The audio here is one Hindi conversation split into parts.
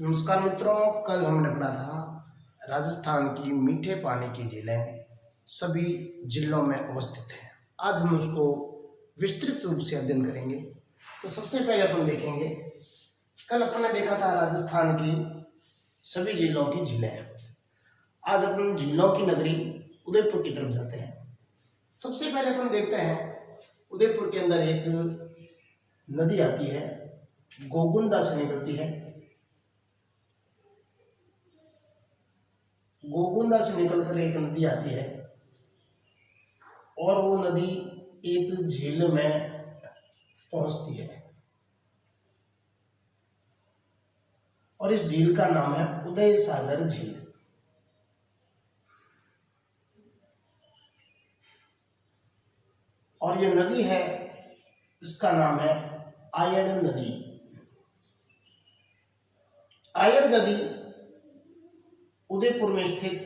नमस्कार मित्रों, कल हमने पढ़ा था राजस्थान की मीठे पानी की झीलें सभी जिलों में अवस्थित हैं। आज हम उसको विस्तृत रूप से अध्ययन करेंगे। तो सबसे पहले अपन देखेंगे, कल अपन ने देखा था राजस्थान की सभी जिलों की झीलें। आज अपन झीलों की नगरी उदयपुर की तरफ जाते हैं। सबसे पहले अपन देखते हैं, उदयपुर के अंदर एक नदी आती है, गोगुंदा से निकलती है। गोगुंदा से निकलकर एक नदी आती है और वो नदी एक झील में पहुंचती है और इस झील का नाम है उदय सागर झील। और ये नदी है, इसका नाम है आयड़ नदी। आयड़ नदी उदयपुर में स्थित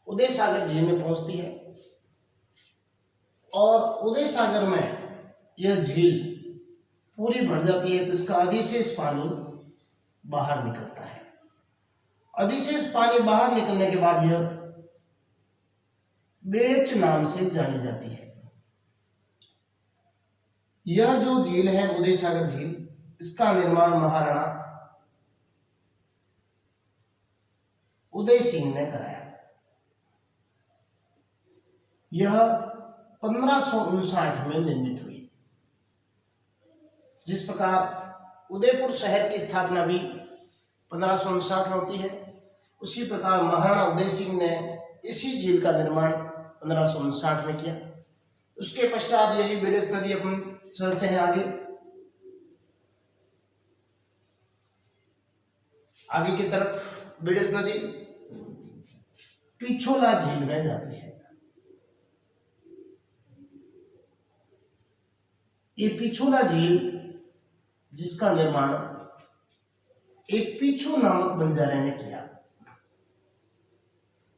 उदय सागर झील में पहुंचती है और उदय सागर में यह झील पूरी भर जाती है तो इसका अधिशेष पानी बाहर निकलता है। अधिशेष पानी बाहर निकलने के बाद यह बेड़च नाम से जानी जाती है। यह जो झील है उदय सागर झील, इसका निर्माण महाराणा उदय सिंह ने कराया। यह 1559 में निर्मित हुई। जिस प्रकार उदयपुर शहर की स्थापना भी 1559 में होती है, उसी प्रकार महाराणा उदय सिंह ने इसी झील का निर्माण 1559 में किया। उसके पश्चात यही बेड़च नदी, अपन चलते हैं आगे की तरफ। बेड़च नदी पिछोला झील में जाती है। ये पिछोला झील, जिसका निर्माण एक पिछू नामक बंजारे ने किया।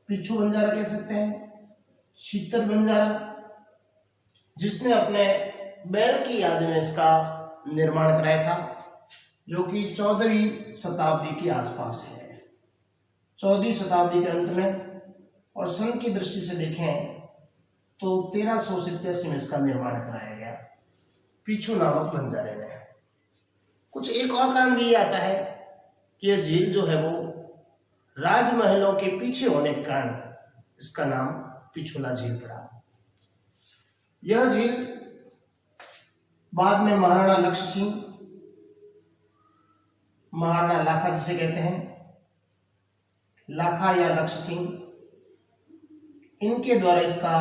पिछू बंजारा कह सकते हैं, शीतर बंजारा, जिसने अपने बैल की याद में इसका निर्माण कराया था, जो कि 14वीं शताब्दी के आसपास है। 14वीं शताब्दी के अंत में, और सन की दृष्टि से देखें तो 1387 में इसका निर्माण कराया गया पिछू नामक बंजारे ने। कुछ एक और कारण भी आता है कि यह झील जो है वो राजमहलों के पीछे होने के कारण इसका नाम पिछोला झील पड़ा। यह झील बाद में महाराणा लक्ष्य सिंह, महाराणा लाखा जिसे कहते हैं, लाखा या लक्ष्य सिंह, इनके द्वारा इसका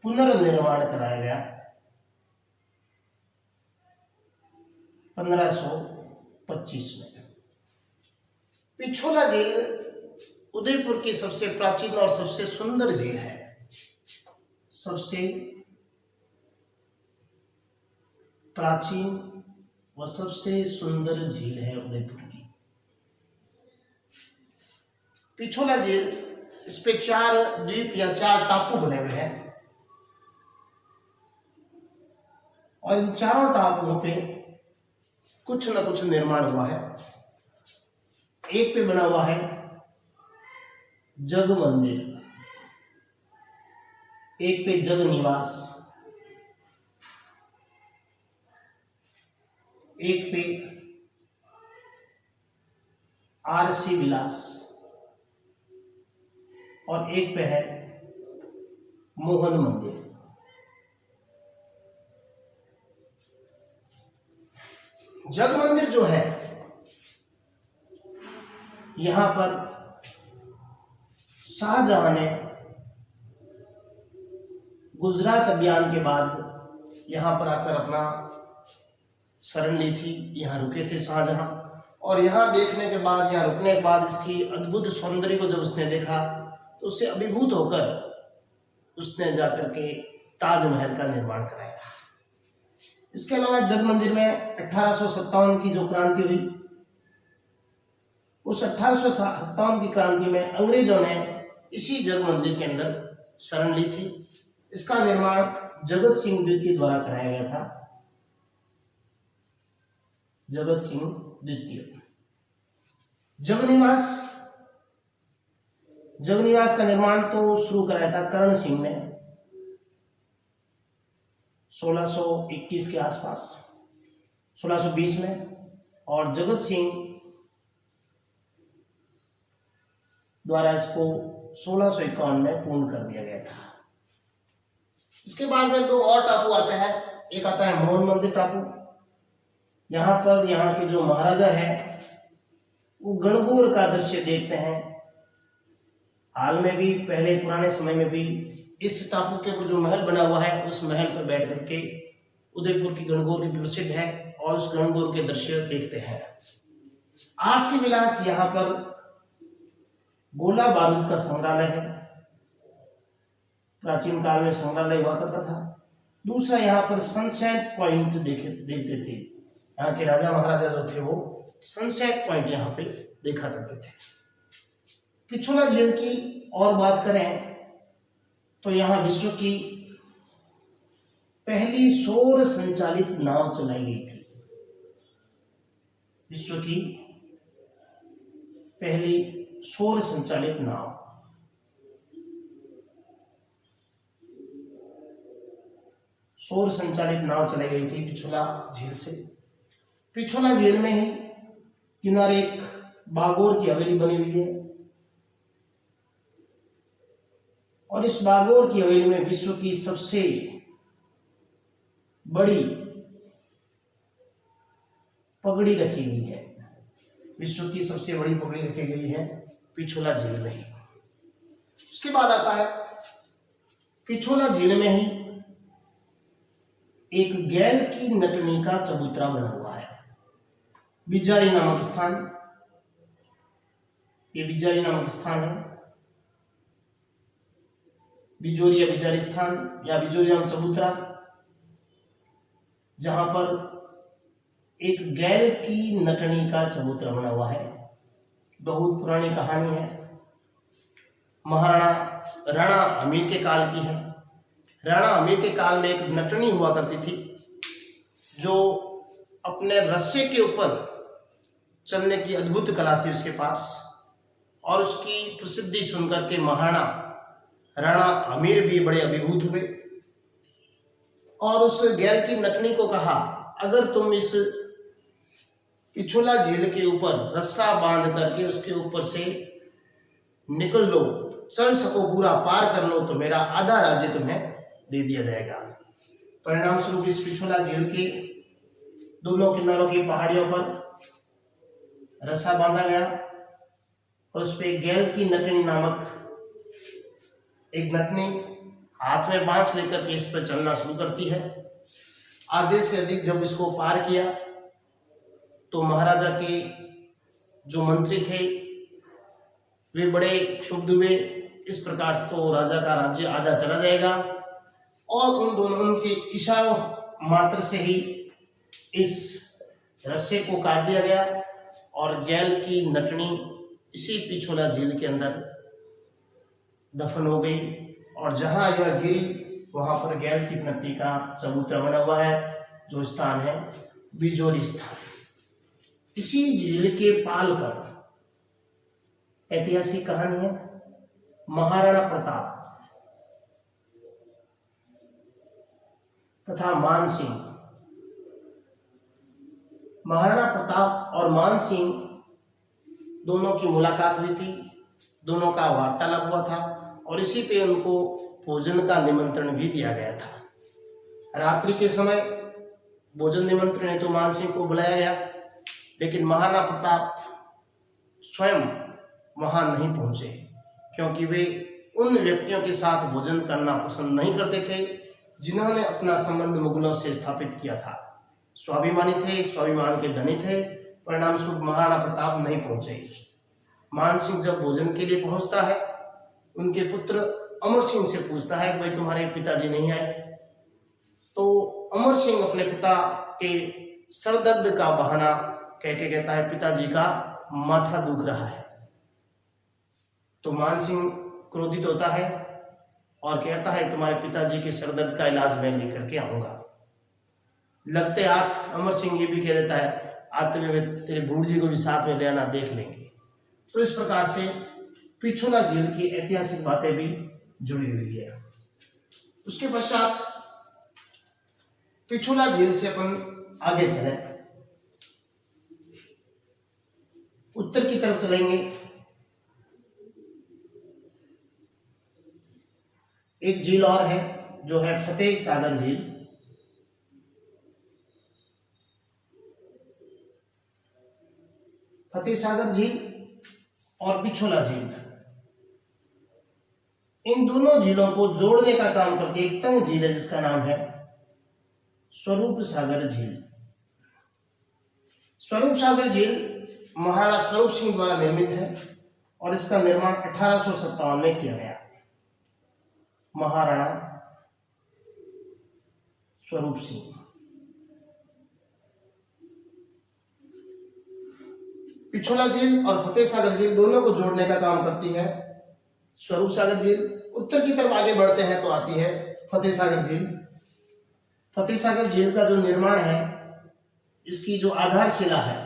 पुनर्निर्माण कराया गया 1525 में। पिछोला झील उदयपुर की सबसे प्राचीन और सबसे सुंदर झील है। सबसे प्राचीन व सबसे सुंदर झील है उदयपुर की पिछोला झील। इस पे 4 द्वीप या 4 टापू बने हुए हैं और इन चारों टापुओं पे कुछ न कुछ निर्माण हुआ है। एक पे बना हुआ है जग मंदिर, एक पे जग निवास, एक पे आरसी विलास और एक पे है मोहन मंदिर। जग मंदिर जो है, यहां पर शाहजहां ने गुजरात अभियान के बाद यहां पर आकर अपना शरण ली थी। यहां रुके थे शाहजहां, और यहां देखने के बाद, यहां रुकने के बाद इसकी अद्भुत सौंदर्य को जब उसने देखा तो उससे अभिभूत होकर उसने जाकर के ताजमहल का निर्माण कराया था। इसके अलावा जग मंदिर में 1857 की जो क्रांति हुई, उस 1857 की क्रांति में अंग्रेजों ने इसी जग मंदिर के अंदर शरण ली थी। इसका निर्माण जगत सिंह द्वितीय द्वारा कराया गया था। जगत सिंह द्वितीय। जगनिवास का निर्माण तो शुरू कराया था कर्ण सिंह ने 1621 के आसपास, 1620 में, और जगत सिंह द्वारा इसको 1651 में पूर्ण कर दिया गया था। इसके बाद में दो और टापू आते हैं। एक आता है मोहन मंदिर टापू। यहाँ पर यहाँ के जो महाराजा है वो गणगौर का दृश्य देखते हैं। हाल में भी, पहले पुराने समय में भी, इस टापू के ऊपर जो महल बना हुआ है उस महल पर बैठ करके उदयपुर की गणगौर की प्रसिद्ध है और उस गणगौर के दृश्य देखते हैं। आरसी विलास, यहाँ पर गोला बारूद का संग्रहालय है, प्राचीन काल में संग्रहालय हुआ करता था। दूसरा यहाँ पर सनसेट पॉइंट देखते थे। यहाँ के राजा महाराजा जो थे वो सनसेट पॉइंट यहाँ पे देखा करते थे। पिछोला झील की और बात करें तो यहाँ विश्व की पहली सौर संचालित नाव चलाई गई थी। विश्व की पहली सौर संचालित नाव, चलाई गई थी पिछोला झील से। पिछोला झील में ही किनारे एक बागोर की हवेली बनी हुई है और इस बागोर की हवेली में विश्व की सबसे बड़ी पगड़ी रखी गई है। विश्व की सबसे बड़ी पगड़ी रखी गई है पिछोला झील में ही। उसके बाद आता है पिछोला झील में ही एक गैल की नटनी का चबूतरा बना हुआ है। बिजारी नामक स्थान, ये बिजारी नामक स्थान है। बिजोरी या बिजारी स्थान या बिजोरी नाम चबूतरा, जहां पर एक गैल की नटनी का चबूतरा बना हुआ है। बहुत पुरानी कहानी है, महाराणा राणा अमीर के काल की है। राणा अमीर के काल में एक नटनी हुआ करती थी जो अपने रस्से के ऊपर चलने की अद्भुत कला थी उसके पास, और उसकी प्रसिद्धि सुनकर के महाराणा राणा अमीर भी बड़े अभिभूत हुए और उस गैल की नटनी को कहा, अगर तुम इस पिछोला झील के ऊपर रस्सा बांध करके उसके ऊपर से निकल लो, चल सको, पूरा पार कर लो, तो मेरा आधा राज्य तुम्हें दे दिया जाएगा। परिणाम स्वरूप इस पिछोला झील के दोनों किनारों की पहाड़ियों पर रस्सा बांधा गया और उस पे गैल की नटनी नामक एक नटनी हाथ में बांस लेकर के इस पर चलना शुरू करती है। आधे से अधिक जब इसको पार किया तो महाराजा के जो मंत्री थे वे बड़े क्षुब्ध हुए। इस प्रकार तो राजा का राज्य आधा चला जाएगा, और उन दोनों उनके इशारों मात्र से ही इस रस्से को काट दिया गया और गैल की नटनी इसी पिछोला झील के अंदर दफन हो गई। और जहां यह गिरी वहां पर गैल की नटनी का चबूतरा बना हुआ है, जो स्थान है बिजोरी स्थान। इसी झील के पाल पर ऐतिहासिक कहानी है महाराणा प्रताप तथा मानसिंह। महाराणा प्रताप और मानसिंह दोनों की मुलाकात हुई थी, दोनों का वार्तालाप हुआ था और इसी पे उनको भोजन का निमंत्रण भी दिया गया था। रात्रि के समय भोजन निमंत्रण हेतु मानसिंह को बुलाया गया, लेकिन महाराणा प्रताप स्वयं वहां नहीं पहुंचे, क्योंकि वे उन व्यक्तियों के साथ भोजन करना पसंद नहीं करते थे जिन्होंने अपना संबंध मुगलों से स्थापित किया था। स्वाभिमानी थे, स्वाभिमान के धनी थे। परिणाम स्वरूप महाराणा प्रताप नहीं पहुंचे। मानसिंह जब भोजन के लिए पहुंचता है, उनके पुत्र अमर सिंह से पूछता है कि भाई तुम्हारे पिताजी नहीं आए। तो अमर सिंह अपने पिता के सरदर्द का बहाना कह के कहता है पिताजी का माथा दुख रहा है। तो मानसिंह क्रोधित होता है और कहता है तुम्हारे पिताजी के सरदर्द का इलाज मैं लेकर के आऊंगा। लगते हाथ अमर सिंह ये भी कह देता है आते हुए तेरे बूढ़ जी को भी साथ में ले आना, देख लेंगे। तो इस प्रकार से पिछोला झील की ऐतिहासिक बातें भी जुड़ी हुई है। उसके पश्चात पिछोला झील से अपन आगे चले, उत्तर की तरफ चलेंगे। एक झील और है जो है फतेह सागर झील। फतेह सागर झील और पिछोला झील, इन दोनों झीलों को जोड़ने का काम करती एक तंग झील है जिसका नाम है स्वरूप सागर झील। स्वरूप सागर झील महाराणा स्वरूप सिंह द्वारा निर्मित है और इसका निर्माण 1857 में किया गया। महाराणा स्वरूप सिंह। पिछोला झील और फतेह सागर झील दोनों को जोड़ने का काम करती है स्वरूप सागर झील। उत्तर की तरफ आगे बढ़ते हैं तो आती है फतेह सागर झील। फतेह सागर झील का जो निर्माण है, इसकी जो आधारशिला है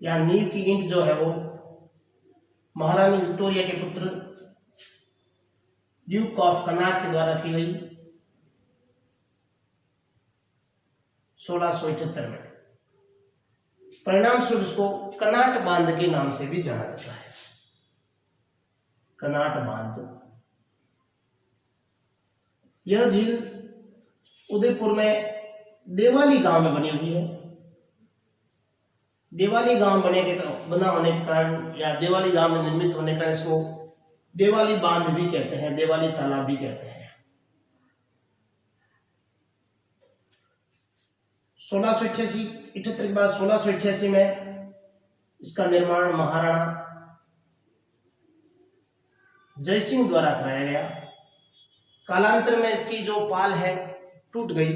या नींव की ईंट जो है वो महारानी विक्टोरिया के पुत्र ड्यूक ऑफ कनाट के द्वारा की गई 1678 में। परिणाम स्वरूप इसको कनाट बांध के नाम से भी जाना जाता है। कनाट बांध। यह झील उदयपुर में देवाली गांव में बनी हुई है। देवाली गांव बना होने के कारण या देवाली गांव में निर्मित होने के कारण इसको देवाली बांध भी कहते हैं, देवाली तालाब भी कहते हैं। 1688 के बाद 1688 में इसका निर्माण महाराणा जयसिंह द्वारा कराया गया। कालांतर में इसकी जो पाल है टूट गई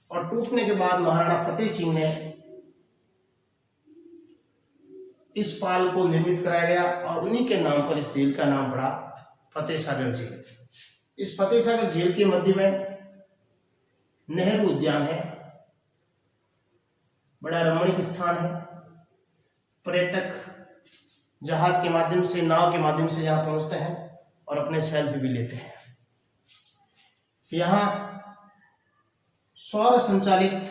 और टूटने के बाद महाराणा फतेह सिंह ने इस पाल को निर्मित कराया गया और उन्हीं के नाम पर इस झील का नाम पड़ा फतेह सागर झील। इस फतेह सागर झील के मध्य में नेहरू उद्यान है, बड़ा रमणीक स्थान है। पर्यटक जहाज के माध्यम से, नाव के माध्यम से यहाँ पहुंचते हैं और अपने सेल्फी भी लेते हैं। यहाँ सौर संचालित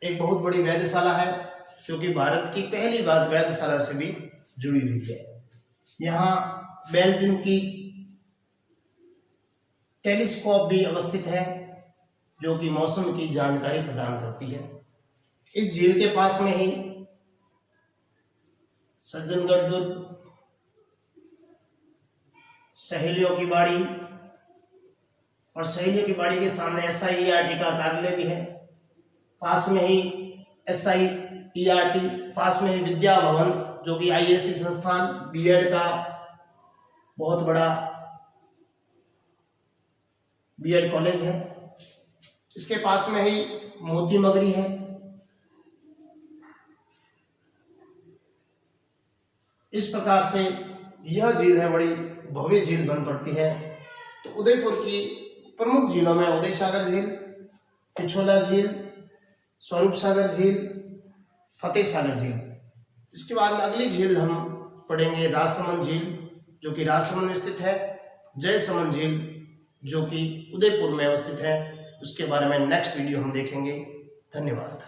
एक बहुत बड़ी वेधशाला है जो कि भारत की पहली वेधशाला से भी जुड़ी हुई है। यहाँ बेल्जियम की टेलीस्कोप भी अवस्थित है जो कि मौसम की जानकारी प्रदान करती है। इस झील के पास में ही सज्जनगढ़ दुर्ग, सहेलियों की बाड़ी और सहेलियों की बाड़ी के सामने SIERT का कार्यालय भी है। पास में ही SIERT, पास में ही विद्या भवन जो कि ISC संस्थान B.Ed का बहुत बड़ा B.Ed कॉलेज है। इसके पास में ही मोती मगरी है। इस प्रकार से यह झील है, बड़ी भव्य झील बन पड़ती है। तो उदयपुर की प्रमुख झीलों में उदय सागर झील, पिछोला झील, स्वरूप सागर झील, फतेह सागर झील। इसके बाद में अगली झील हम पढ़ेंगे राजसमंद झील जो कि राजसमंद में स्थित है, जयसमंद झील जो कि उदयपुर में अवस्थित है। उसके बारे में नेक्स्ट वीडियो हम देखेंगे। धन्यवाद।